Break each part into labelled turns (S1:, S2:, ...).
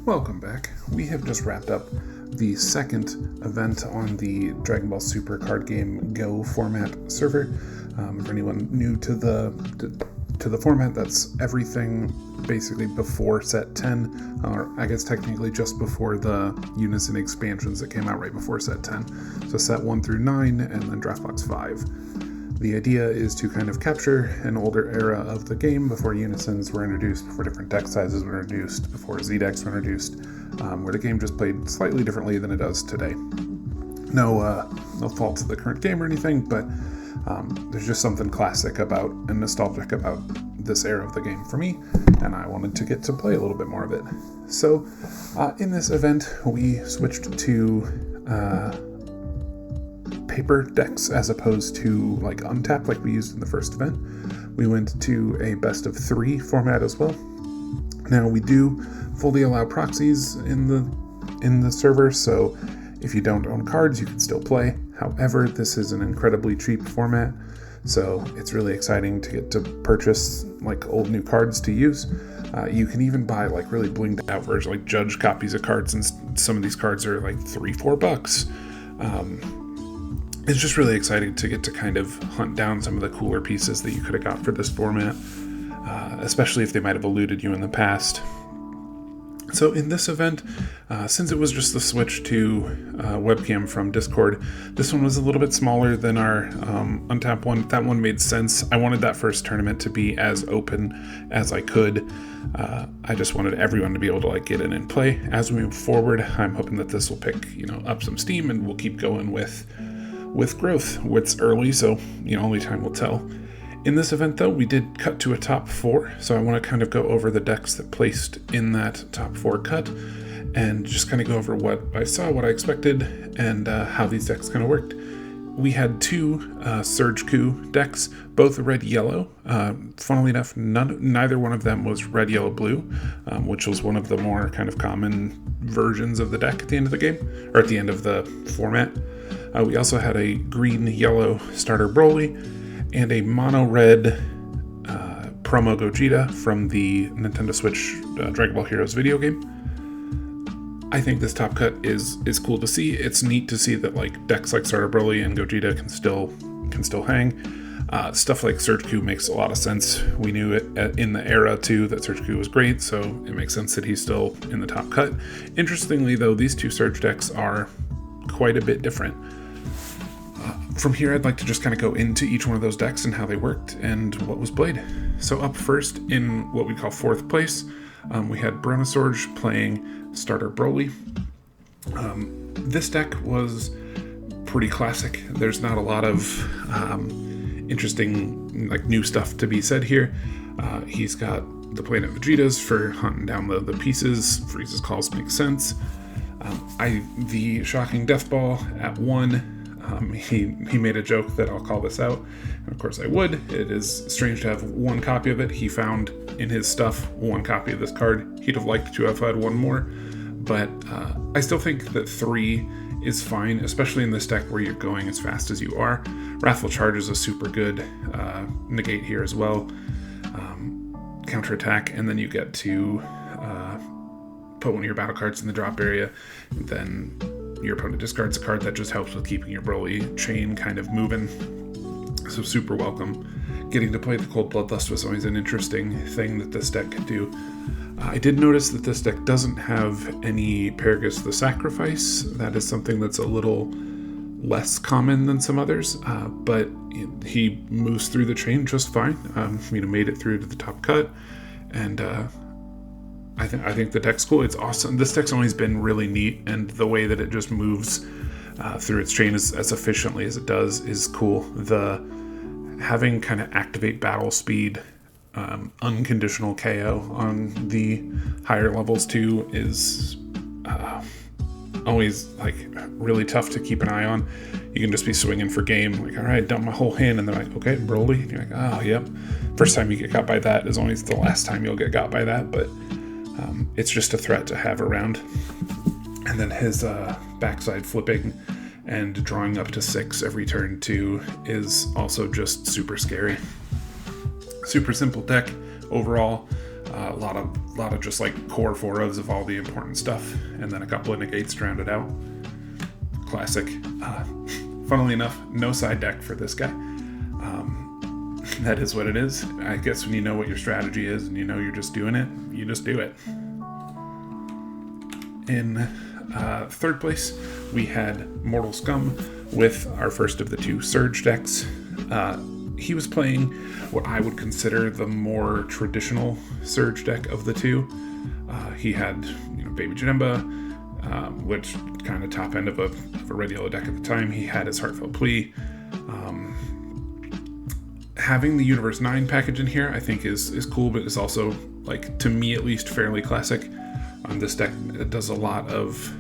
S1: Welcome back. We have just wrapped up the second event on the Dragon Ball Super card game Go format server. For anyone new to the format, that's everything basically before set 10, or I guess technically just before the Unison expansions that came out right before set 10. So set 1 through 9 and then Draft Box 5. The idea is to kind of capture an older era of the game before Unisons were introduced, before different deck sizes were introduced, before Z-decks were introduced, where the game just played slightly differently than it does today. No fault to the current game or anything, but there's just something classic about and nostalgic about this era of the game for me, and I wanted to get to play a little bit more of it. So in this event, we switched to paper decks as opposed to like untap like we used in the first event. We went to a best of 3 format as well. Now we do fully allow proxies in the server, so if you don't own cards, you can still play. However, this is an incredibly cheap format, so it's really exciting to get to purchase like old new cards to use. You can even buy like really blinged out versions, like judge copies of cards, and some of these cards are like $3-4. It's just really exciting to get to kind of hunt down some of the cooler pieces that you could have got for this format, especially if they might have eluded you in the past. So in this event, since it was just the switch to webcam from Discord, this one was a little bit smaller than our Untap one. That one made sense. I wanted that first tournament to be as open as I could. I just wanted everyone to be able to like get in and play. As we move forward, I'm hoping that this will pick up some steam, and we'll keep going with growth. It's early, so only time will tell. In this event, though, we did cut to a top 4, so I want to kind of go over the decks that placed in that top 4 cut, and just kind of go over what I saw, what I expected, and how these decks kind of worked. We had 2 Surge Coup decks, both red-yellow. Funnily enough, neither one of them was red-yellow-blue, which was one of the more kind of common versions of the deck at the end of the game, or at the end of the format. We also had a green-yellow starter Broly, and a mono-red promo Gogeta from the Nintendo Switch Dragon Ball Heroes video game. I think this top cut is cool to see. It's neat to see that like decks like Starter Broly and Gogeta can still hang. Stuff like Surge Coup makes a lot of sense. We knew it in the era too that Surge Coup was great, so it makes sense that he's still in the top cut. Interestingly though, these 2 Surge decks are quite a bit different. From here, I'd like to just kind of go into each one of those decks and how they worked and what was played. So up first, in what we call 4th place, we had Brontosaurus playing Starter Broly. This deck was pretty classic. There's not a lot of interesting like new stuff to be said here. He's got the Planet Vegetas for hunting down the pieces. Frieza's calls make sense. The shocking Death Ball at 1. He made a joke that I'll call this out, and of course I would. It is strange to have 1 copy of it. He found in his stuff 1 copy of this card. He'd have liked to have had 1 more, but I still think that 3 is fine, especially in this deck where you're going as fast as you are. Wrathful Charge is a super good negate here as well. Counterattack, and then you get to put one of your battle cards in the drop area, and then your opponent discards a card. That just helps with keeping your Broly chain kind of moving. So super welcome. Getting to play the Cold Bloodlust was always an interesting thing that this deck could do. I did notice that this deck doesn't have any Paragus the Sacrifice. That is something that's a little less common than some others, but he moves through the chain just fine. Made it through to the top cut, and I think the deck's cool. It's awesome. This deck's always been really neat, and the way that it just moves through its chain as efficiently as it does is cool. The having kind of activate battle speed, unconditional KO on the higher levels too is always like really tough to keep an eye on. You can just be swinging for game, like, all right, dump my whole hand, and they're like, okay, Broly, and you're like, oh, yep. First time you get got by that is always the last time you'll get got by that, but it's just a threat to have around. And then his backside flipping and drawing up to 6 every turn too is also just super scary. Super simple deck overall. A lot of just like core 4-ofs of all the important stuff, and then a couple of negates to round it out. Classic. Funnily enough, no side deck for this guy. That is what it is. I guess when you know what your strategy is and you know you're just doing it, you just do it. In third place, we had Mortal Scum with our first of the two Surge decks. He was playing what I would consider the more traditional Surge deck of the two. He had Baby Janemba, which kind of top end of a red yellow deck at the time. He had his Heartfelt Plea. Having the Universe 9 package in here I think is cool, but is also, like, to me at least, fairly classic. This deck, it does a lot of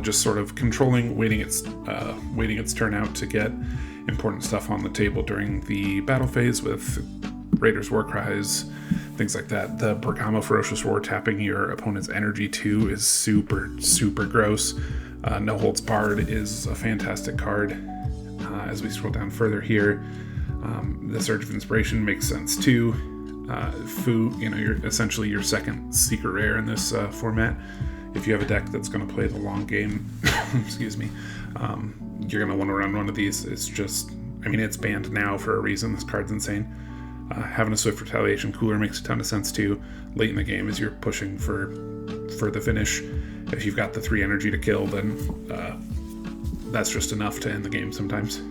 S1: just sort of controlling, waiting its turn out to get important stuff on the table during the battle phase with Raiders War Cries, things like that. The Bergamo Ferocious Roar tapping your opponent's energy too is super, super gross. No Holds Barred is a fantastic card. As we scroll down further here, the Surge of Inspiration makes sense too. Fu, you're essentially your second secret rare in this format. If you have a deck that's going to play the long game, excuse me, you're going to want to run one of these. It's just, it's banned now for a reason. This card's insane. Having a Swift Retaliation Cooler makes a ton of sense too. Late in the game, as you're pushing for the finish, if you've got the 3 energy to kill, then that's just enough to end the game sometimes.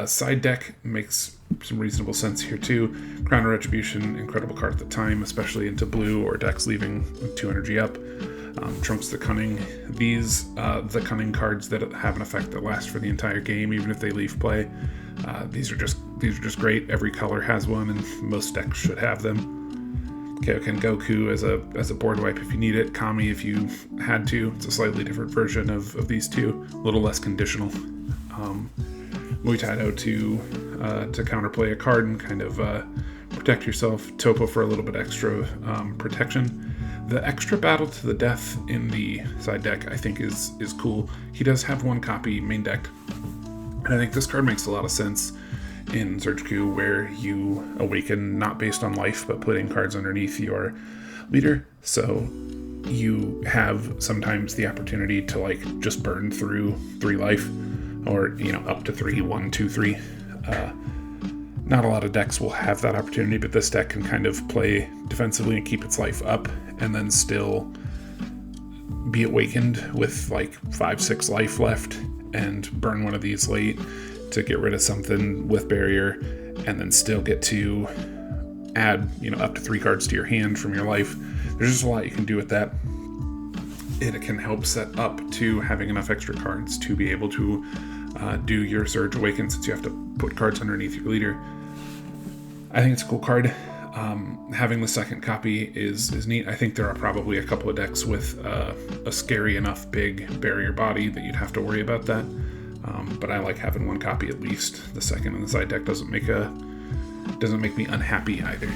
S1: Side deck makes some reasonable sense here too. Crown of Retribution, incredible card at the time, especially into blue or decks leaving 2 energy up. Trunks the Cunning. These the Cunning cards that have an effect that lasts for the entire game, even if they leave play. These are just great. Every color has one, and most decks should have them. Kaioken Goku as a board wipe if you need it. Kami if you had to. It's a slightly different version of these two, a little less conditional. Muay Thai to counterplay a card and kind of protect yourself. Topo for a little bit extra protection. The extra Battle to the Death in the side deck I think is cool. He does have 1 copy main deck, and I think this card makes a lot of sense in Surge Q, where you awaken not based on life, but putting cards underneath your leader. So you have sometimes the opportunity to like just burn through 3 life, or up to 3, 1, 2, 3. Not a lot of decks will have that opportunity, but this deck can kind of play defensively and keep its life up, and then still be awakened with like 5, 6 life left, and burn one of these late to get rid of something with barrier, and then still get to add up to 3 cards to your hand from your life. There's just a lot you can do with that. It can help set up to having enough extra cards to be able to do your Surge Awaken, since you have to put cards underneath your leader. I think it's a cool card. Having the second copy is neat. I think there are probably a couple of decks with a scary enough big barrier body that you'd have to worry about that. But I like having 1 copy at least. The second in the side deck doesn't make me unhappy either.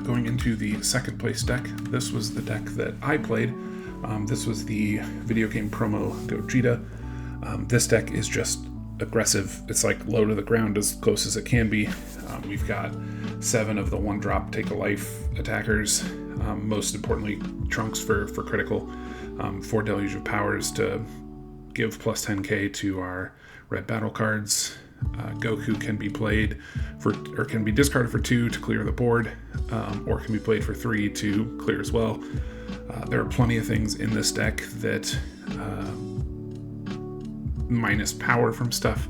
S1: Going into the second place deck, this was the deck that I played. This was the video game promo Gogeta. This deck is just aggressive. It's like low to the ground as close as it can be. We've got 7 of the 1-drop take a life attackers. Most importantly, Trunks for critical. 4 Deluge of Powers to give plus 10k to our red battle cards. Goku can be played can be discarded for 2 to clear the board, or can be played for 3 to clear as well. There are plenty of things in this deck that minus power from stuff.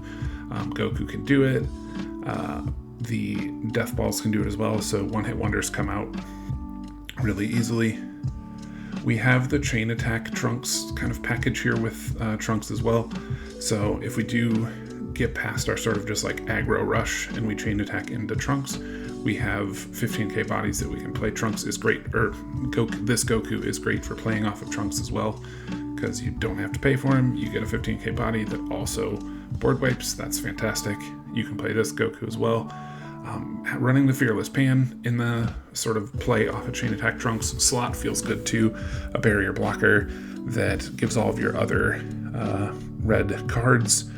S1: Goku can do it. The Death Balls can do it as well, so one-hit wonders come out really easily. We have the Chain Attack Trunks kind of package here with Trunks as well. So if we do get past our sort of just like aggro rush and we Chain Attack into Trunks, we have 15k bodies that we can play. Trunks is great, this Goku is great for playing off of Trunks as well, because you don't have to pay for him. You get a 15k body that also board wipes. That's fantastic. You can play this Goku as well. Running the Fearless Pan in the sort of play off a Chain Attack Trunks slot feels good too. A barrier blocker that gives all of your other red cards.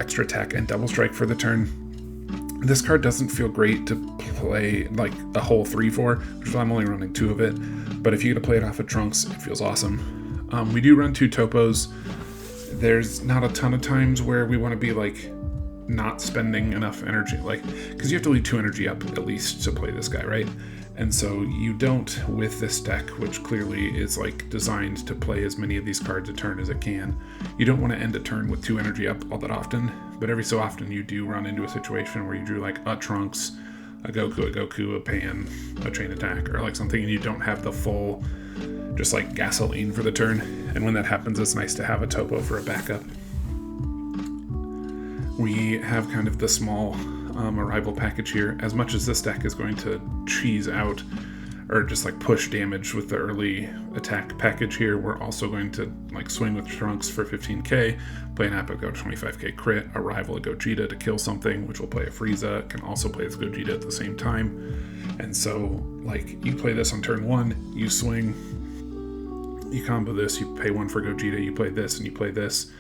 S1: extra attack and double strike for the turn. This card doesn't feel great to play like a whole 3-4, which is why I'm only running 2 of it. But if you get to play it off of Trunks, it feels awesome. We do run 2 topos. There's not a ton of times where we want to be like not spending enough energy, like, because you have to leave 2 energy up at least to play this guy, right? And so you don't with this deck, which clearly is like designed to play as many of these cards a turn as it can. You don't want to end a turn with 2 energy up all that often, but every so often you do run into a situation where you drew like a Trunks, a Goku, a Pan, a Chain Attack, or like something, and you don't have the full just like gasoline for the turn. And when that happens, it's nice to have a topo for a backup. We have kind of the small arrival package here. As much as this deck is going to cheese out or just like push damage with the early attack package here, we're also going to like swing with Trunks for 15k, play an Appa, go 25k crit, arrival a Gogeta to kill something, which will play a Frieza, can also play as Gogeta at the same time. And so like you play this on turn 1, you swing, you combo this, you pay 1 for Gogeta, you play this, and you play this.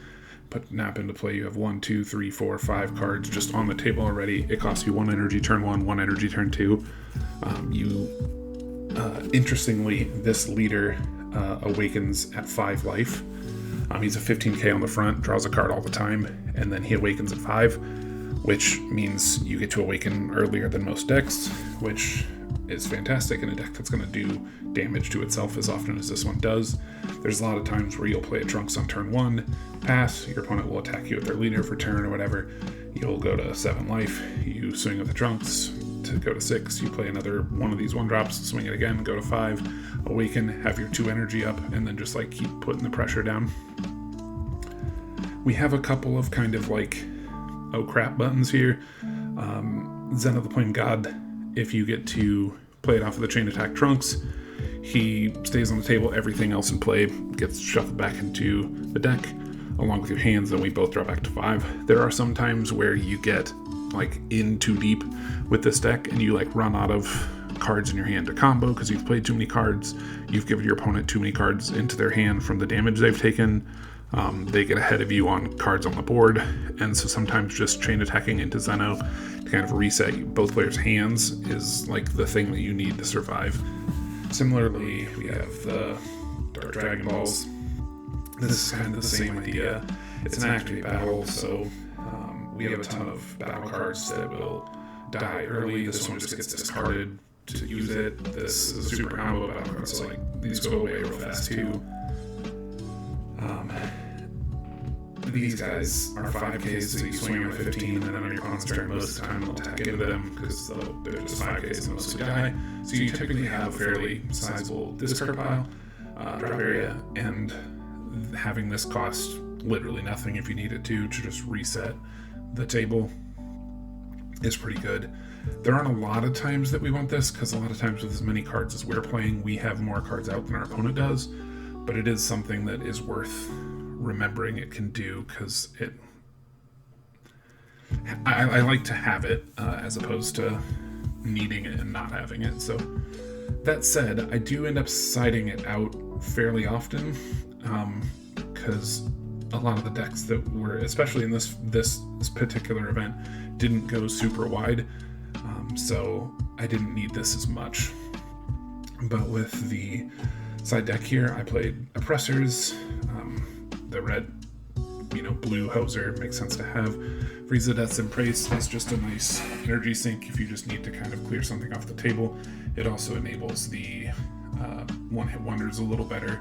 S1: Put Nap into play, you have 1, 2, 3, 4, 5 cards just on the table already. It costs you 1 energy turn 1, 1 energy turn 2. Interestingly, this leader awakens at 5 life. He's a 15k on the front, draws a card all the time, and then he awakens at 5, which means you get to awaken earlier than most decks, which is fantastic in a deck that's going to do damage to itself as often as this one does. There's a lot of times where you'll play a Trunks on turn 1, pass, your opponent will attack you with their leader for turn or whatever, you'll go to 7 life, you swing with the Trunks to go to 6, you play another one of these 1-drops, swing it again, go to 5, awaken, have your 2 energy up, and then just like keep putting the pressure down. We have a couple of kind of like oh crap buttons here. Zen of the Plain God, if you get to play it off of the Chain Attack Trunks, he stays on the table, everything else in play gets shuffled back into the deck along with your hands, and we both drop back to 5. There are some times where you get like in too deep with this deck and you like run out of cards in your hand to combo because you've played too many cards, you've given your opponent too many cards into their hand from the damage they've taken. They get ahead of you on cards on the board, and so sometimes just chain attacking into Zeno to kind of reset both players' hands is like the thing that you need to survive. Similarly, we have the Dark Dragon Balls. This is kind of the same idea. It's an activate battle, so we have a ton of battle cards that will die early. This one just gets discarded to use it. This is a super combo battle card, so like these go away real fast too. These guys are 5Ks, so you swing them at 15, and then on your opponent's turn, most of the time they'll attack into them because they're just 5Ks and mostly die. So you typically have a fairly sizable discard pile, drop area, and having this cost literally nothing if you need it to just reset the table is pretty good. There aren't a lot of times that we want this, because a lot of times with as many cards as we're playing, we have more cards out than our opponent does, but it is something that is worth remembering it can do, because I like to have it as opposed to needing it and not having it. So that said, I do end up siding it out fairly often, because a lot of the decks that were, especially in this particular event, didn't go super wide, so I didn't need this as much. But with the side deck here, I played Oppressors, the red, blue Hoser makes sense to have. Frieza Death's Embrace is just a nice energy sink if you just need to kind of clear something off the table. It also enables the one-hit wonders a little better.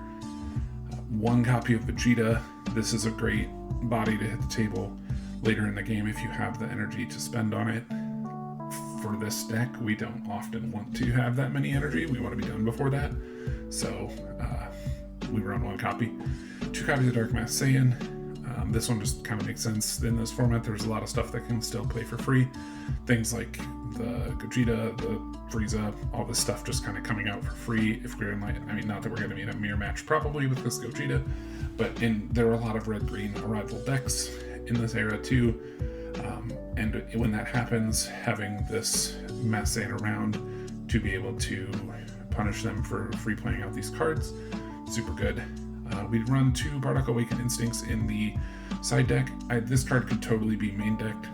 S1: 1 copy of Vegeta. This is a great body to hit the table later in the game if you have the energy to spend on it. For this deck, we don't often want to have that many energy. We want to be done before that. So we run 1 copy. 2 copies of Dark Mass Saiyan. This one just kind of makes sense in this format. There's a lot of stuff that can still play for free. Things like the Gogeta, the Frieza, all this stuff just kind of coming out for free. If we're in not that we're going to be in a mirror match probably with this Gogeta, but there are a lot of red-green arrival decks in this era too. And when that happens, having this Mass Saiyan around to be able to punish them for free playing out these cards, super good. We'd run 2 Bardock Awakened Instincts in the side deck. This card could totally be main decked.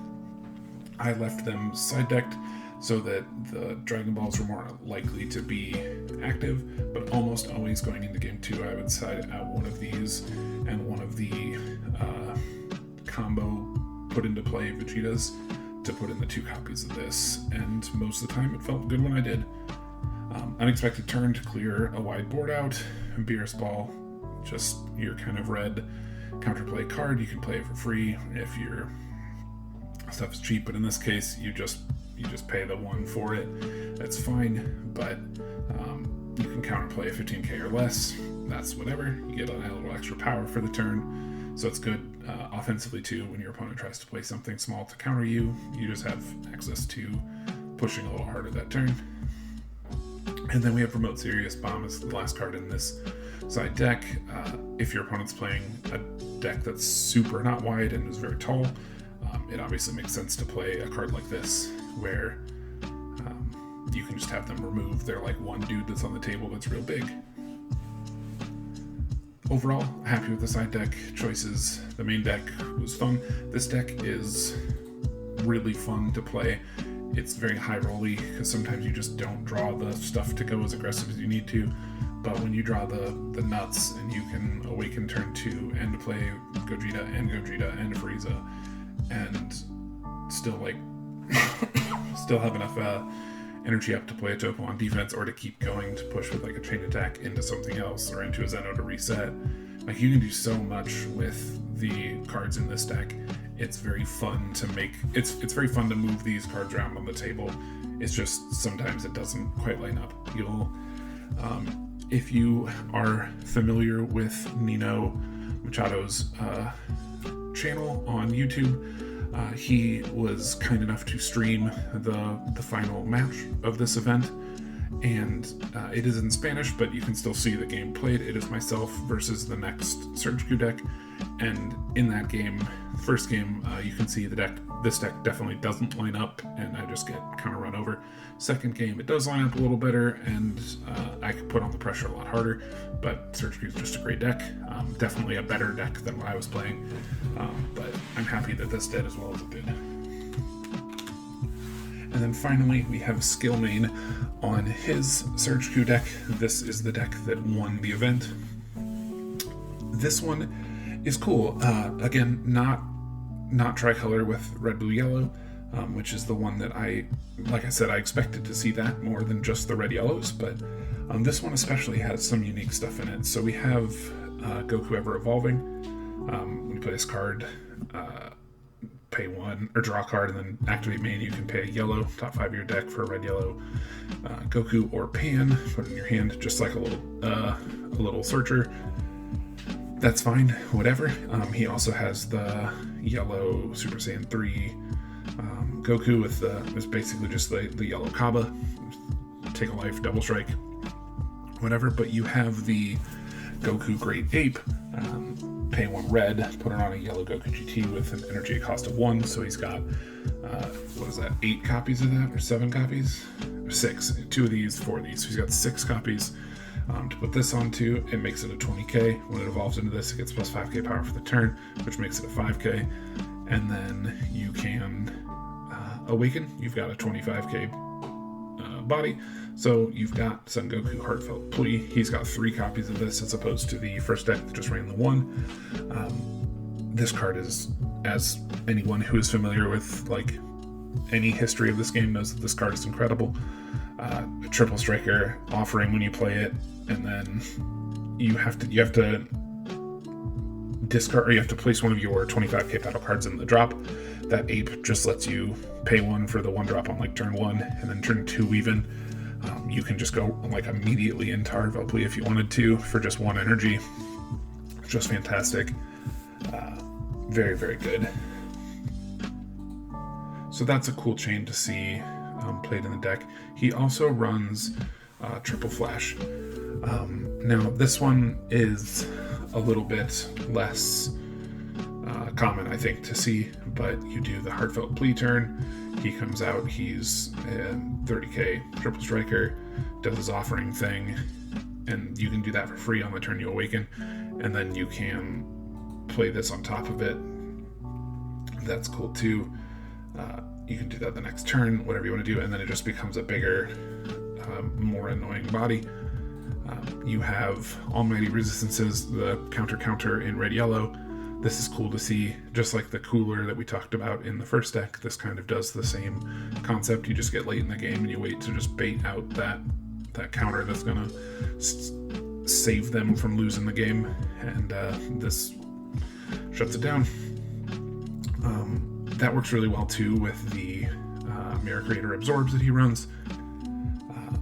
S1: I left them side decked so that the Dragon Balls were more likely to be active, but almost always going into game 2, I would side out one of these and one of the combo put into play Vegetas to put in the 2 copies of this, and most of the time it felt good when I did. Unexpected turn to clear a wide board out. Beerus Ball, just your kind of red counterplay card. You can play it for free if your stuff is cheap, but in this case you just pay the 1 for it. That's fine, but you can counterplay a 15k or less. That's whatever. You get a little extra power for the turn, so it's good offensively too. When your opponent tries to play something small to counter you, you just have access to pushing a little harder that turn. And then we have Remote Serious Bomb as the last card in this side deck. If your opponent's playing a deck that's super not wide and is very tall, it obviously makes sense to play a card like this, where you can just have them remove their like one dude that's on the table that's real big. Overall, happy with the side deck choices. The main deck was fun. This deck is really fun to play. It's very high rolly because sometimes you just don't draw the stuff to go as aggressive as you need to. But when you draw the nuts and you can awaken turn 2 and play Gogeta and Frieza and still still have enough energy up to play a Topo on defense or to keep going to push with like a chain attack into something else or into a Zeno to reset. Like, you can do so much with the cards in this deck. It's very fun to make. It's very fun to move these cards around on the table. It's just sometimes it doesn't quite line up. You'll, if you are familiar with Nino Machado's channel on YouTube, he was kind enough to stream the final match of this event, and it is in Spanish, but you can still see the game played. It is myself versus the next Surge Q deck, and in that game, first game, you can see this deck definitely doesn't line up, and I just get kind of run over. Second game, it does line up a little better, and I can put on the pressure a lot harder, but Surge Q is just a great deck. Definitely a better deck than what I was playing, but I'm happy that this did as well as it did. And then finally, we have Skill Main on his Surge Q deck. This is the deck that won the event. This one is cool. Again, not tricolor with red, blue, yellow, which is the one that like I said, I expected to see that more than just the red, yellows, but this one especially has some unique stuff in it. So we have Goku Ever Evolving. When you play this card, pay 1 or draw a card and then activate main, you can pay a yellow, top 5 of your deck for a red, yellow Goku or Pan, put it in your hand just like a little searcher. That's fine, whatever. He also has the yellow Super Saiyan 3 Goku with it's basically just the yellow Kaba, take a life, double strike, whatever. But you have the Goku Great Ape, pay 1 red, put it on a yellow Goku GT with an energy cost of 1, so he's got, 8 copies of that, or 7 copies? Or 6, 2 of these, 4 of these, so he's got 6 copies to put this onto. It makes it a 20k. When it evolves into this, it gets plus 5k power for the turn, which makes it a 5k, and then you can awaken. You've got a 25k body, so you've got Son Goku Heartfelt Plea. He's got 3 copies of this as opposed to the first deck that just ran the 1. This card is, as anyone who is familiar with like any history of this game knows, that this card is incredible. A triple striker offering when you play it, and then you have to discard, or you have to place one of your 25k battle cards in the drop. That ape just lets you pay 1 for the 1 drop on like turn 1, and then turn 2 even. You can just go like immediately into Heartfelt Plea if you wanted to for just 1 energy. Just fantastic. Very, very good. So that's a cool chain to see played in the deck. He also runs Triple Flash. Now this one is a little bit less common, I think, to see, but you do the Heartfelt Plea turn. He comes out, he's a 30k triple striker, does his offering thing, and you can do that for free on the turn you awaken, and then you can play this on top of it. That's cool too. You can do that the next turn, whatever you want to do, and then it just becomes a bigger, more annoying body. You have Almighty Resistances, the counter in red-yellow. This is cool to see, just like the cooler that we talked about in the first deck. This kind of does the same concept. You just get late in the game and you wait to just bait out that counter that's going to save them from losing the game, and this shuts it down. That works really well too with the Mirror Creator Absorbs that he runs.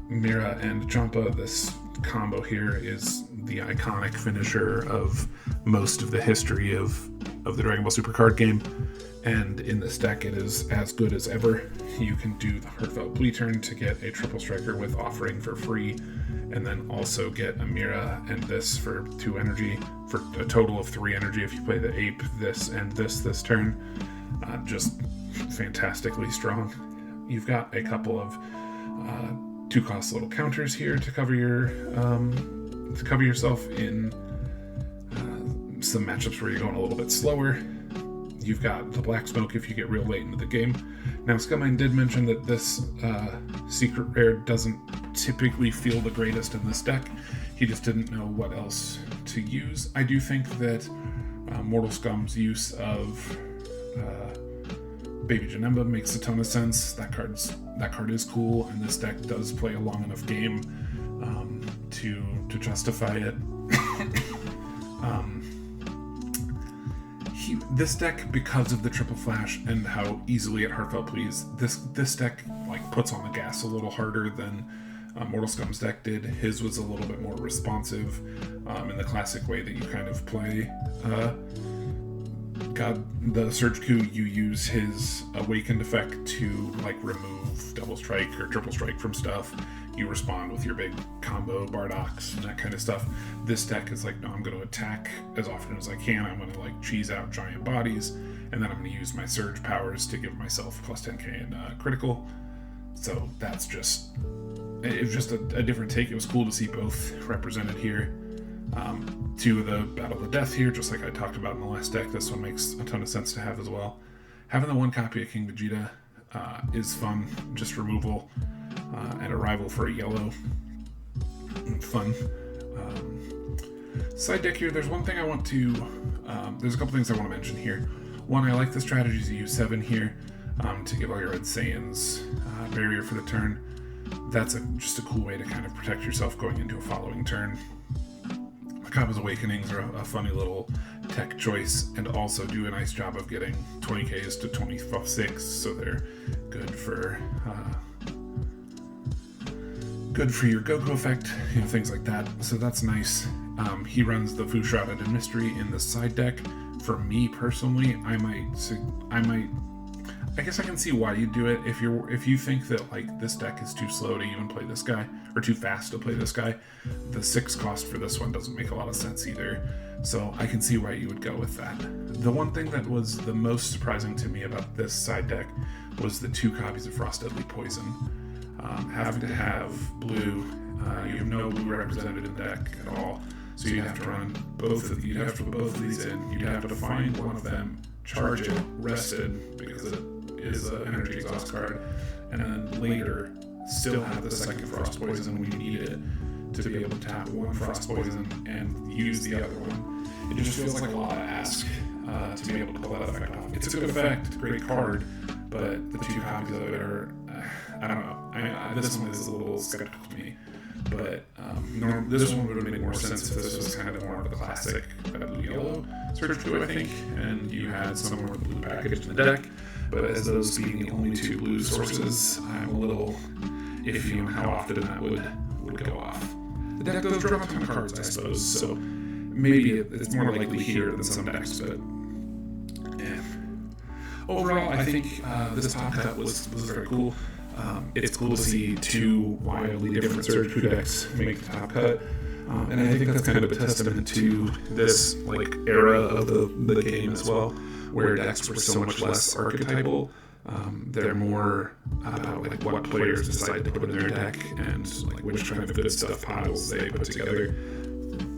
S1: Mira and Champa, this combo here is the iconic finisher of most of the history of the Dragon Ball Super card game, and in this deck it is as good as ever. You can do the Heartfelt Plea turn to get a triple striker with Offering for free, and then also get a Mira and this for 2 energy, for a total of 3 energy if you play the Ape, this, and this turn. Just fantastically strong. You've got a couple of 2-cost little counters here to cover yourself in some matchups where you're going a little bit slower. You've got the Black Smoke if you get real late into the game. Now, Scumine did mention that this secret rare doesn't typically feel the greatest in this deck. He just didn't know what else to use. I do think that Mortal Scum's use of Baby Janemba makes a ton of sense. That card is cool, and this deck does play a long enough game to justify it. This deck, because of the triple flash and how easily it Heartfelt Pleas, this deck like puts on the gas a little harder than Mortal Scum's deck did. His was a little bit more responsive in the classic way that you kind of play the Surge Coup. You use his Awakened effect to like remove double strike or triple strike from stuff. You respond with your big combo Bardox and that kind of stuff. This deck is like, no, I'm going to attack as often as I can. I'm going to like cheese out giant bodies, and then I'm going to use my Surge powers to give myself plus 10k and critical. So that's just, it was just a different take. It was cool to see both represented here. 2 of the Battle of the Death here, just like I talked about in the last deck. This one makes a ton of sense to have as well. Having the 1 copy of King Vegeta is fun, just removal and a rival for a yellow. Fun. Side deck here, there's one thing I want to, there's a couple things I want to mention here. One, I like the strategy to use 7 here to give all your Red Saiyans barrier for the turn. That's just a cool way to kind of protect yourself going into a following turn. Makaba's Awakenings are a funny little tech choice, and also do a nice job of getting 20Ks to 26, so they're good for your Goku effect, things like that. So that's nice. He runs the Fu Shrouded in Mystery in the side deck. For me personally, I guess I can see why you do it. If you think that like this deck is too slow to even play this guy, or too fast to play this guy, the 6 cost for this one doesn't make a lot of sense either. So I can see why you would go with that. The one thing that was the most surprising to me about this side deck was the 2 copies of Frost Deadly Poison. Having to have blue, you have no blue represented in the deck at all, so you'd have to run both of these in. You'd have to find one of them, charge it, rested, because it is an energy exhaust card, and then later still have the second Frost Poison when you need it to be able to tap 1 Frost Poison and use the other one. It just feels like a lot to ask to be able to pull that effect off. It's a good effect, great card, but the 2 copies of it are, I don't know. This one is a little skeptical to me, but this one would have made more sense if this was kind of more of the classic blue-yellow Surge Coup, I think, and you had some more of the blue package in the deck. But as those being the only 2 blue sources, I'm a little iffy on how often that would go off. The deck does draw a ton of cards, I suppose, so maybe it's more likely here than some decks, but yeah. Overall, I think this top cut was very cool. It's cool to see 2 wildly different Surge Coup decks make the top cut. And I think that's kind of a testament to this like era of the game as well, where decks were so much less archetypal. They're more about like what players decide to put in their deck and like which kind of good stuff piles they put together.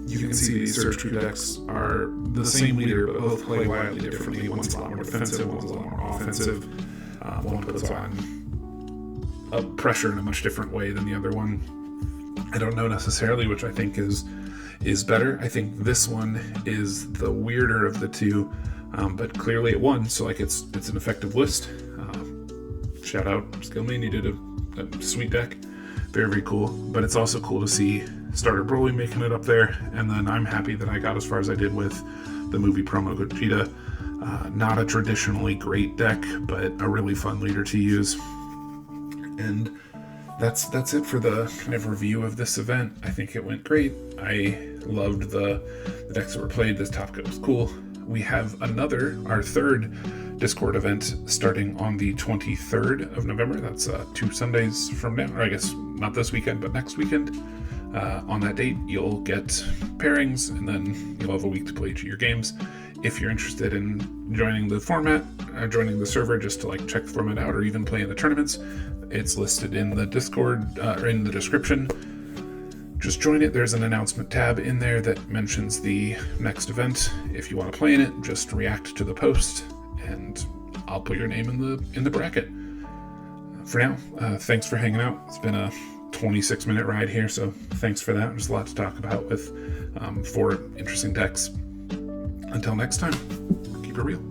S1: You can see these Search True decks are the same leader, but both play wildly differently. One's a lot more defensive, one's a lot more offensive. One puts on pressure in a much different way than the other one. I don't know necessarily which I think is better. I think this one is the weirder of the two, but clearly it won, so like it's an effective list. Shout out Skillman, you did a sweet deck. Very, very cool. But it's also cool to see Starter Broly making it up there, and then I'm happy that I got as far as I did with the movie promo Gogeta. Not a traditionally great deck, but a really fun leader to use. And that's it for the kind of review of this event. I think it went great. I loved the decks that were played. This top cut was cool. We have our third Discord event starting on the 23rd of November. That's 2 Sundays from now, or I guess not this weekend, but next weekend. On that date, you'll get pairings, and then you'll have a week to play each of your games. If you're interested in joining the format, joining the server just to like check the format out, or even play in the tournaments, it's listed in the Discord, or in the description. Just join it. There's an announcement tab in there that mentions the next event. If you want to play in it, just react to the post, and I'll put your name in the bracket. For now, thanks for hanging out. It's been a 26-minute ride here, so thanks for that. There's a lot to talk about with 4 interesting decks. Until next time, keep it real.